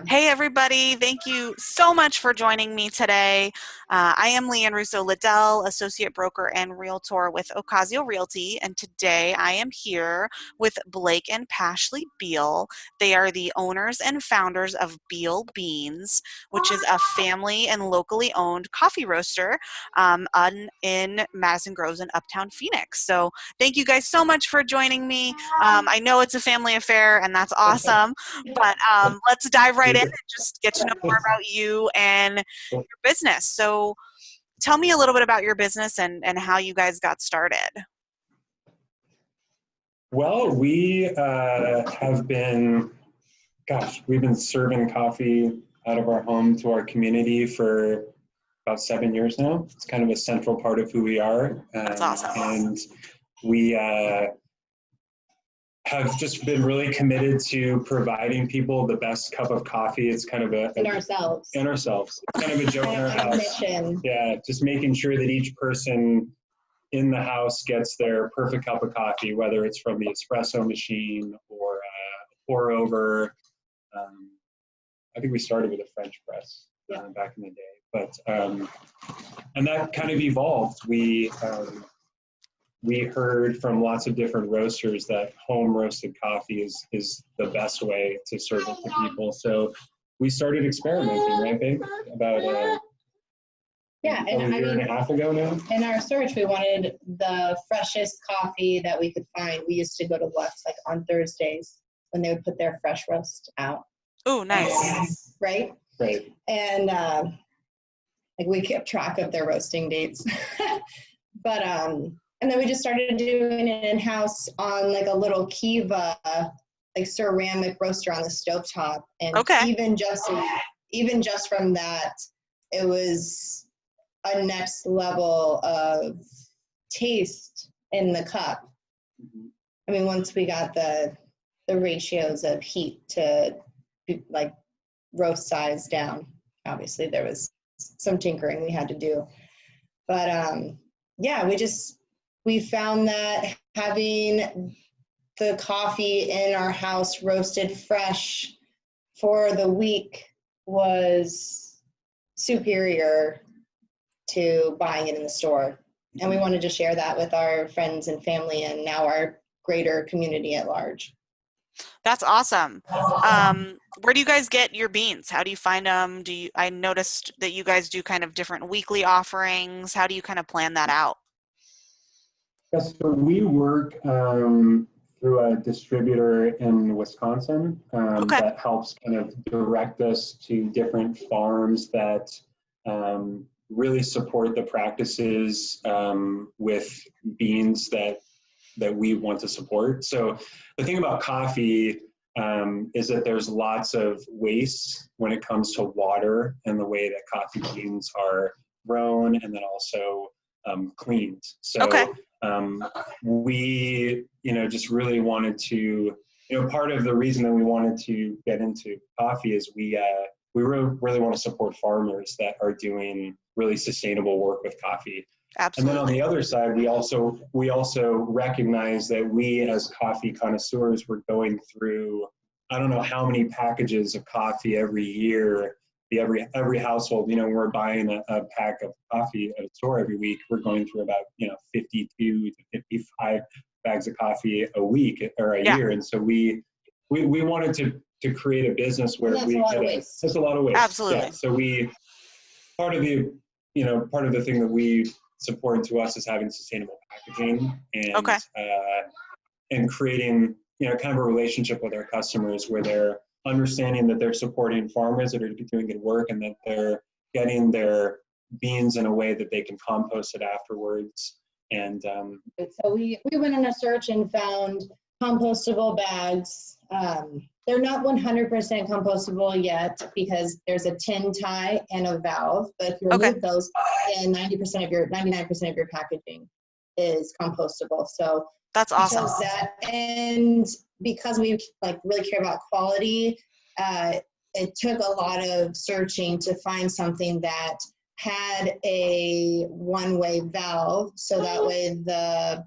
Hey everybody, thank you so much for joining me today. I am Lianne Russo Liddell, Associate Broker and Realtor with Occasio Realty, and today I am here with Blake and Pashlee Beal. They are the owners and founders of Beal Beans, which is a family and locally owned coffee roaster in Madison Groves in Uptown Phoenix. So thank you guys so much for joining me. I know it's a family affair and that's awesome, but let's dive right in and just get to know more about you and your business. So tell me a little bit about your business and how you guys got started. Well, we we've been serving coffee out of our home to our community for about 7 years now. It's kind of a central part of who we are. That's awesome. And we have just been really committed to providing people the best cup of coffee. It's kind of in ourselves. It's kind of a joke in our house. Mission. Yeah, just making sure that each person in the house gets their perfect cup of coffee, whether it's from the espresso machine or pour over. I think we started with a French press back in the day, but and that kind of evolved. We heard from lots of different roasters that home roasted coffee is the best way to serve it to people. So we started experimenting, right, babe? About a year and a half ago now. In our search, we wanted the freshest coffee that we could find. We used to go to Lux like on Thursdays when they would put their fresh roast out. Oh, nice. Right? Right. And like we kept track of their roasting dates. But and then we just started doing it in-house on like a little Kiva, like ceramic roaster on the stovetop. And even just from that, it was a next level of taste in the cup. Mm-hmm. I mean, once we got the ratios of heat to like roast size down, obviously there was some tinkering we had to do. But yeah, we found that having the coffee in our house roasted fresh for the week was superior to buying it in the store. And we wanted to share that with our friends and family and now our greater community at large. That's awesome. Where do you guys get your beans? How do you find them? I noticed that you guys do kind of different weekly offerings. How do you kind of plan that out? Yes, so we work through a distributor in Wisconsin that helps kind of direct us to different farms that really support the practices with beans that we want to support. So the thing about coffee is that there's lots of waste when it comes to water and the way that coffee beans are grown and then also cleaned. So we, just really wanted to, part of the reason that we wanted to get into coffee is we really want to support farmers that are doing really sustainable work with coffee. Absolutely. And then on the other side, we also recognize that we as coffee connoisseurs were going through, I don't know how many packages of coffee every year. Every household, we're buying a pack of coffee at a store every week. We're going through about 52 to 55 bags of coffee a week or a year, and so we wanted to create a business where that's a lot of waste. That's a lot of waste. Absolutely. Yeah. So part of the thing that we support to us is having sustainable packaging and creating kind of a relationship with our customers where they're understanding that they're supporting farmers that are doing good work and that they're getting their beans in a way that they can compost it afterwards. And so we went on a search and found compostable bags. They're not 100% compostable yet because there's a tin tie and a valve, but if you remove those, then 99% of your packaging is compostable. So that's awesome. And because we really care about quality, it took a lot of searching to find something that had a one-way valve, so that way the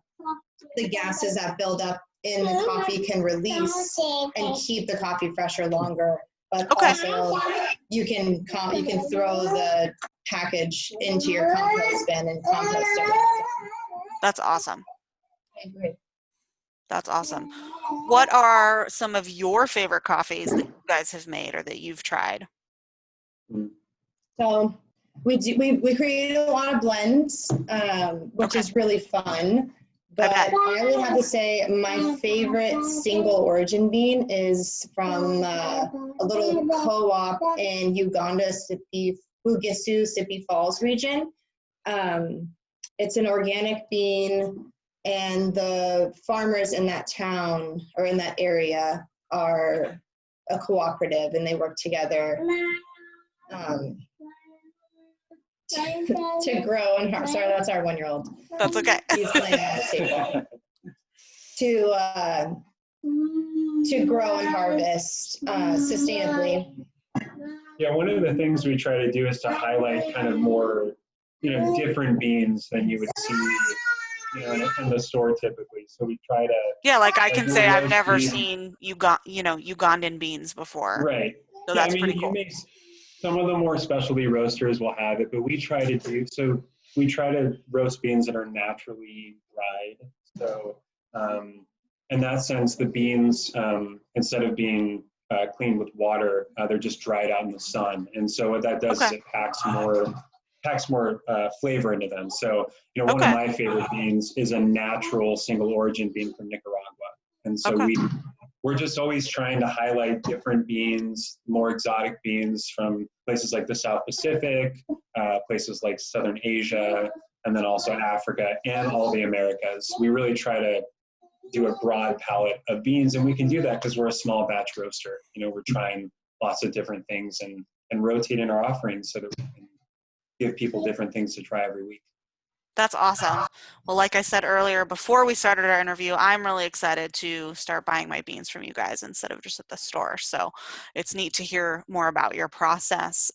gases that build up in the coffee can release and keep the coffee fresher longer. but Okay. also you can throw the package into your compost bin and compost it. That's awesome. Okay, great. That's awesome. What are some of your favorite coffees that you guys have made or that you've tried? So we created a lot of blends, which is really fun. But I really have to say my favorite single origin bean is from a little co-op in Bugisu, Sippy Falls region. It's an organic bean, and the farmers in that town or in that area are a cooperative, and they work together to grow and sorry, that's our 1-year-old. That's okay. He's playing on the table. To grow and harvest sustainably. Yeah, one of the things we try to do is to highlight kind of more, different beans than you would see, in the store typically. So we try to. Yeah, like I can say I've never seen Ugandan beans before. Right. So yeah, that's pretty cool. Some of the more specialty roasters will have it, but we try to roast beans that are naturally dried. So in that sense, the beans, instead of being cleaned with water, they're just dried out in the sun. And so what that does is it packs more flavor into them. So, one of my favorite beans is a natural single origin bean from Nicaragua. And so we're just always trying to highlight different beans, more exotic beans from places like the South Pacific, places like Southern Asia, and then also Africa and all the Americas. We really try to do a broad palette of beans, and we can do that because we're a small batch roaster. We're trying lots of different things and rotating our offerings so that we can give people different things to try every week. That's awesome. Well, like I said earlier, before we started our interview, I'm really excited to start buying my beans from you guys instead of just at the store. So it's neat to hear more about your process.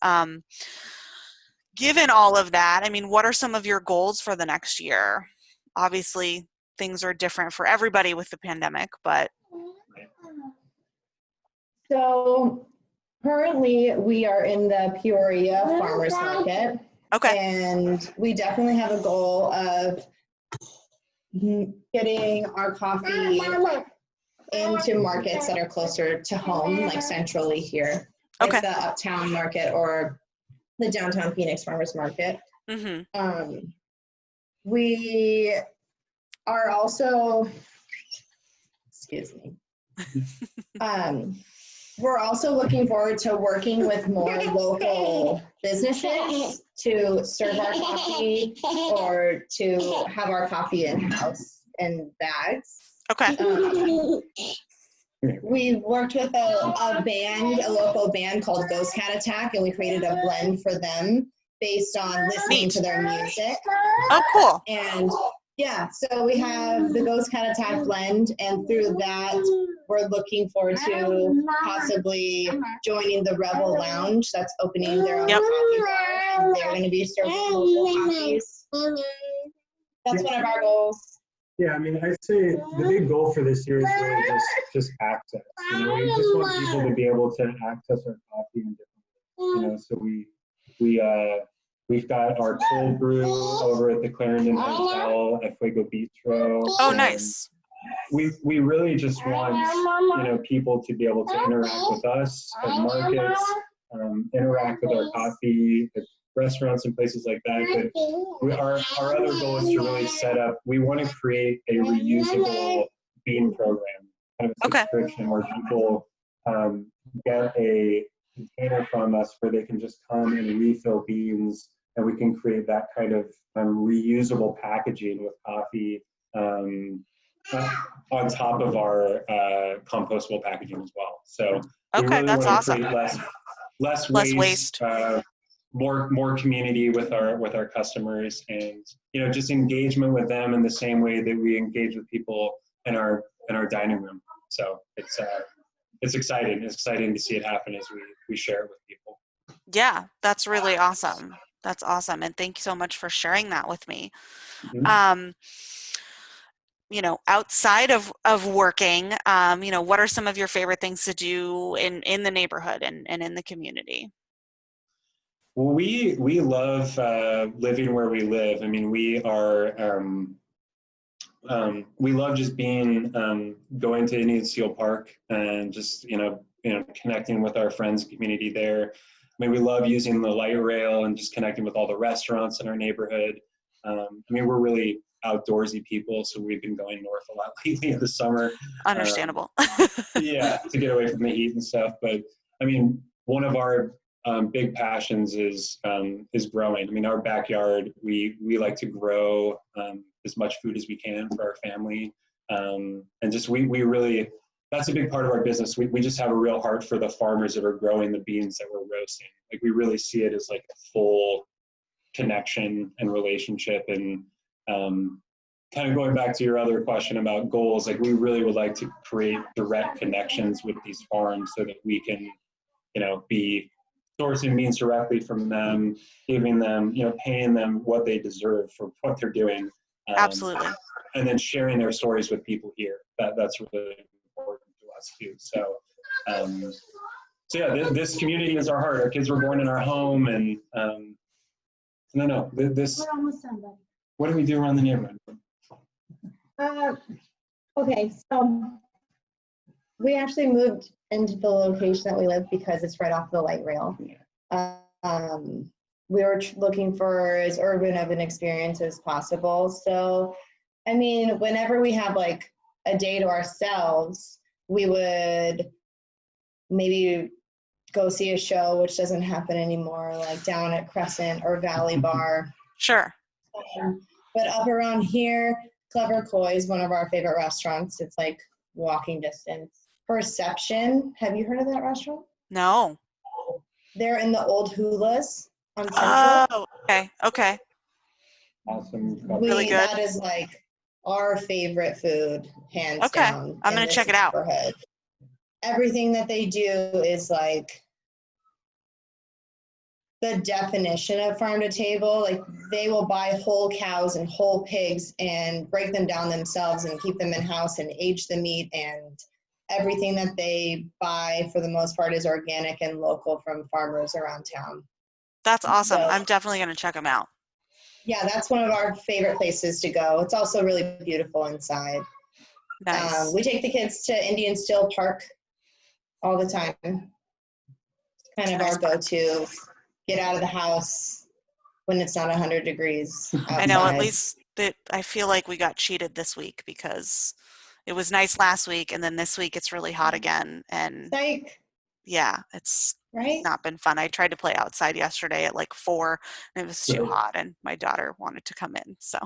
Given all of that, what are some of your goals for the next year? Obviously, things are different for everybody with the pandemic, but. So currently we are in the Peoria Farmers Market. Okay. And we definitely have a goal of getting our coffee into markets that are closer to home, like centrally here, like the Uptown Market or the downtown Phoenix Farmers Market. Mm-hmm. We are also, excuse me, we're also looking forward to working with more local businesses to serve our coffee or to have our coffee in-house in bags. Okay. We worked with a local band called Ghost Cat Attack, and we created a blend for them based on listening to their music. Oh, cool. And yeah, so we have the Ghost Cat Attack blend, and through that, we're looking forward to possibly joining the Rebel Lounge that's opening their own coffee bar, and they're going to be serving local coffees. That's one of our goals. Yeah, I'd say the big goal for this year is really just access. We just want people to be able to access our coffee in different ways. So we've got our cold brew over at the Clarendon Hotel at Fuego Bistro. Oh, nice. We really just want people to be able to interact with us at markets, interact with our coffee at restaurants and places like that. But our other goal is to really set up. We want to create a reusable bean program, kind of a subscription where people get a container from us where they can just come and refill beans, and we can create that kind of reusable packaging with coffee on top of our compostable packaging as well. So we really that's want to awesome. create less waste. More community with our customers, and just engagement with them in the same way that we engage with people in our dining room. So it's exciting. It's exciting to see it happen as we share it with people. Yeah, that's really awesome. That's awesome, and thank you so much for sharing that with me. Mm-hmm. outside of working, what are some of your favorite things to do in the neighborhood and in the community? Well, we love living where we live. I mean, we love just being going to Indian Steel Park and just connecting with our friends community there. I mean, we love using the light rail and just connecting with all the restaurants in our neighborhood. I mean, we're really outdoorsy people, so we've been going north a lot lately in the summer. Understandable. Yeah, to get away from the heat and stuff. But I mean, one of our big passions is growing. I mean, our backyard, we like to grow as much food as we can for our family, and just we really, that's a big part of our business. We just have a real heart for the farmers that are growing the beans that we're roasting. Like, we really see it as like a full connection and relationship. And kind of going back to your other question about goals, like, we really would like to create direct connections with these farms so that we can, be sourcing beans directly from them, giving them, paying them what they deserve for what they're doing. Absolutely. And then sharing their stories with people here. That's really important to us too. So, so yeah, this community is our heart. Our kids were born in our home, and this. We're almost done, buddy. What do we do around the neighborhood? Okay, so we actually moved into the location that we live because it's right off the light rail. We were looking for as urban of an experience as possible. So, I mean, whenever we have like a day to ourselves, we would maybe go see a show, which doesn't happen anymore, like down at Crescent or Valley Bar. Sure. But up around here, Clever Koi is one of our favorite restaurants. It's like walking distance. Perception, have you heard of that restaurant? No. They're in the old Hulas on Central. Oh, okay. Awesome. Really good. That is like our favorite food, hands down. I'm going to check it out. Everything that they do is like the definition of farm to table. Like, they will buy whole cows and whole pigs and break them down themselves and keep them in house and age the meat, and everything that they buy for the most part is organic and local from farmers around town. That's awesome. So, I'm definitely going to check them out. Yeah, that's one of our favorite places to go. It's also really beautiful inside. Nice. We take the kids to Indian Steel Park all the time. It's kind of our go-to. Get out of the house when it's not 100 degrees outside. I know, at least I feel like we got cheated this week because it was nice last week, and then this week it's really hot again. And Psych. Yeah, it's right? not been fun. I tried to play outside yesterday at like 4, and it was too hot, and my daughter wanted to come in. So.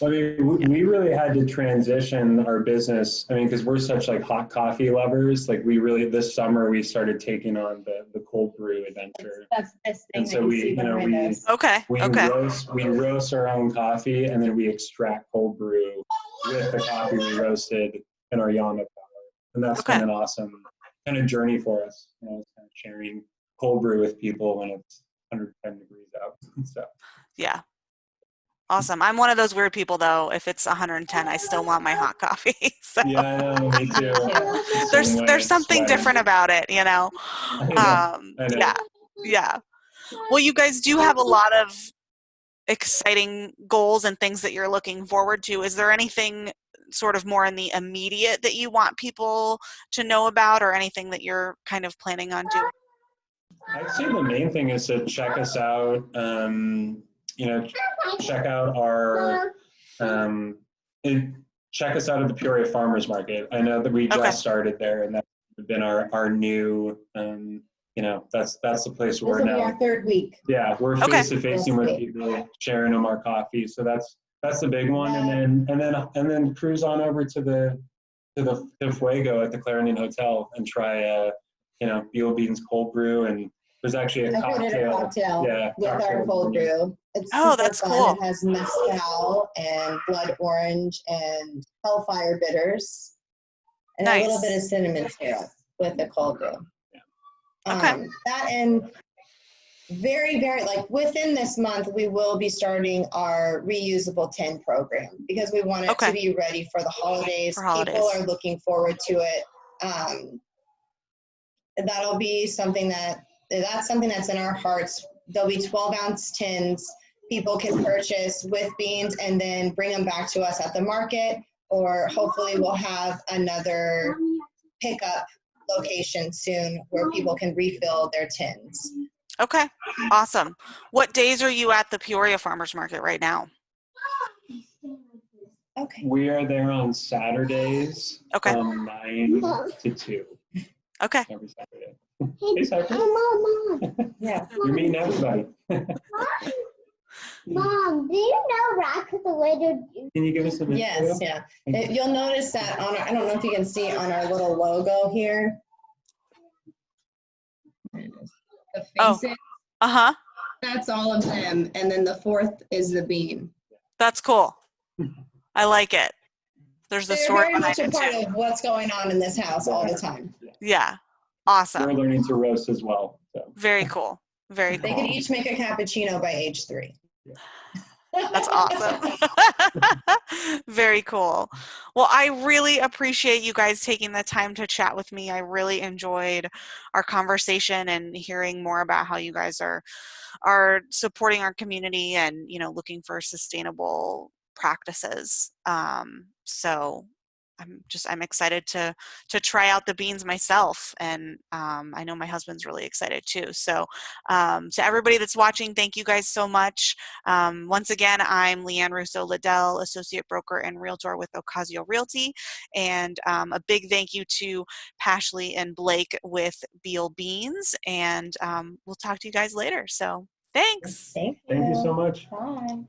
I mean, we really had to transition our business. I mean, because we're such like hot coffee lovers. Like, we really, this summer we started taking on the cold brew adventure. That's the best thing. And so we roast our own coffee, and then we extract cold brew with the coffee we roasted in our Yama power. And that's been an awesome kind of journey for us. It's kind of sharing cold brew with people when it's 110 degrees out. So. Yeah. Awesome. I'm one of those weird people, though. If it's 110, I still want my hot coffee. So. Yeah, I know, me too. There's something different about it, I know. Yeah. Well, you guys do have a lot of exciting goals and things that you're looking forward to. Is there anything sort of more in the immediate that you want people to know about, or anything that you're kind of planning on doing? I'd say the main thing is to check us out. Check out our check us out at the Peoria Farmers Market. I know that we just started there, and that's been our new that's the place where now. Our third week. Yeah, we're face to facing with people, sharing them our coffee. So that's the big one, and then cruise on over to the Fuego at the Clarendon Hotel and try Beal Beans cold brew, and there's actually a cocktail with our cold brew. It's that's fun. Cool. It has mezcal and blood orange and hellfire bitters and a little bit of cinnamon syrup with the cold brew. Okay. That, and very, very, like within this month, we will be starting our reusable tin program because we want it to be ready for the holidays. For holidays. People are looking forward to it. That'll be something that's something that's in our hearts. There'll be 12-ounce tins people can purchase with beans and then bring them back to us at the market, or hopefully we'll have another pickup location soon where people can refill their tins. Okay, awesome. What days are you at the Peoria Farmers Market right now? Okay. We are there on Saturdays from 9 to 2. Okay. Every Saturday. Hey, Cypress. Mom. Yeah. You're meeting everybody. Mom, do you know Rock the Wizard? Can you give us a minute? Yes, yeah. You'll notice that on our, I don't know if you can see on our little logo here. The faces. Uh-huh. That's all of them. And then the fourth is the bean. That's cool. I like it. There's the They're story very much behind a it part too. of what's going on in this house all the time. Yeah. We're Awesome. learning to roast as well. So. Very cool. Very They cool. could each make a cappuccino by age 3. That's awesome. Very cool. Well, I really appreciate you guys taking the time to chat with me. I really enjoyed our conversation and hearing more about how you guys are supporting our community and, you know, looking for sustainable practices. So I'm excited to try out the beans myself, and I know my husband's really excited too. So to everybody that's watching, thank you guys so much. Once again, I'm Lianne Russo Liddell, Associate Broker and Realtor with Occasio Realty, and a big thank you to Pashlee and Blake with Beal Beans, and we'll talk to you guys later. So thanks. Thank Thank you so much. Bye.